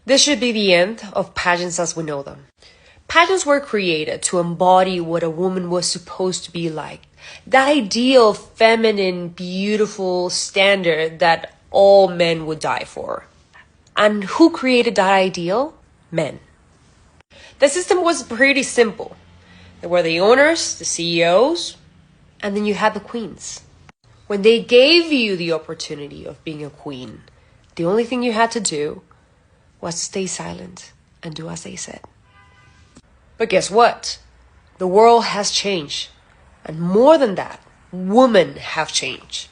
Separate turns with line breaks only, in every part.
This should be the end of pageants as we know them. Pageants were created to embody what a woman was supposed to be like. That ideal, feminine, beautiful standard that all men would die for. And who created that ideal? Men. The system was pretty simple. There were the owners, the CEOs, and then you had the queens. When they gave you the opportunity of being a queen, the only thing you had to do was stay silent and do as they said. But guess what? The world has changed. And more than that, women have changed.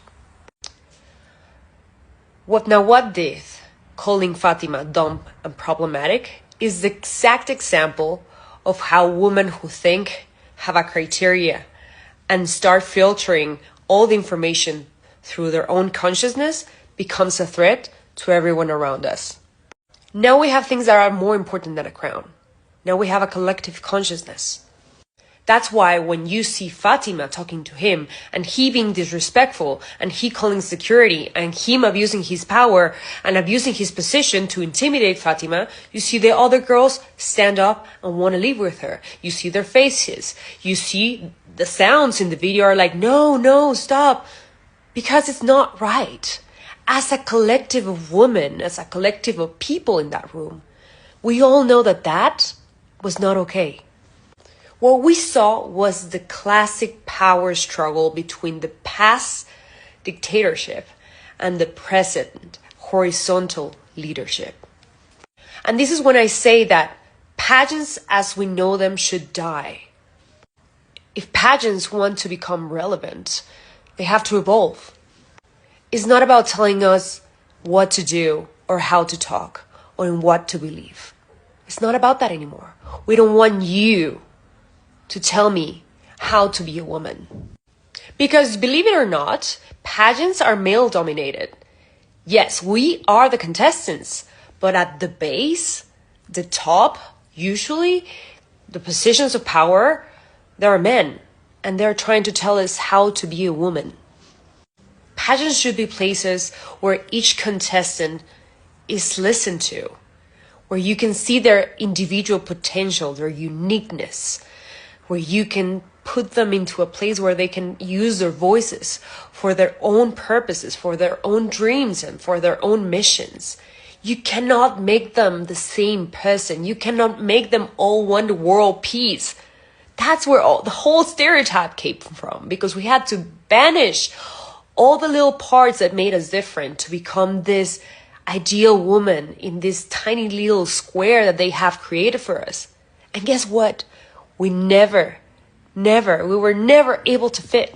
What Nawad did, calling Fatima dumb and problematic, is the exact example of how women who think, have a criteria, and start filtering all the information through their own consciousness becomes a threat to everyone around us. Now we have things that are more important than a crown. Now we have a collective consciousness. That's why when you see Fatima talking to him and he being disrespectful and he calling security and him abusing his power and abusing his position to intimidate Fatima, you see the other girls stand up and want to live with her. You see their faces. You see the sounds in the video are like, no, stop. Because it's not right. As a collective of women, as a collective of people in that room, we all know that that was not okay. What we saw was the classic power struggle between the past dictatorship and the present horizontal leadership. And this is when I say that pageants as we know them should die. If pageants want to become relevant, they have to evolve. It's not about telling us what to do or how to talk or in what to believe. It's not about that anymore. We don't want you to tell me how to be a woman. Because believe it or not, pageants are male dominated. Yes, we are the contestants, but at the base, the top, usually the positions of power, there are men, and they're trying to tell us how to be a woman. Pageants should be places where each contestant is listened to, where you can see their individual potential, their uniqueness, where you can put them into a place where they can use their voices for their own purposes, for their own dreams, and for their own missions. You cannot make them the same person. You cannot make them all want world peace. That's where the whole stereotype came from, because we had to banish all the little parts that made us different to become this ideal woman in this tiny little square that they have created for us. And guess what? We were never able to fit.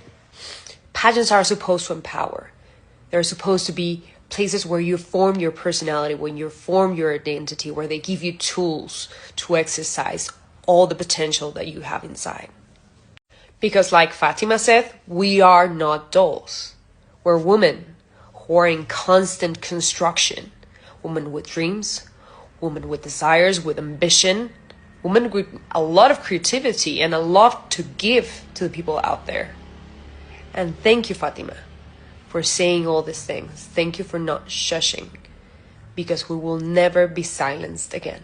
Pageants are supposed to empower. They're supposed to be places where you form your personality, when you form your identity, where they give you tools to exercise all the potential that you have inside. Because like Fatima said, we are not dolls. We're women who are in constant construction. Women with dreams, women with desires, with ambition, women with a lot of creativity and a lot to give to the people out there. And thank you, Fatima, for saying all these things. Thank you for not shushing, because we will never be silenced again.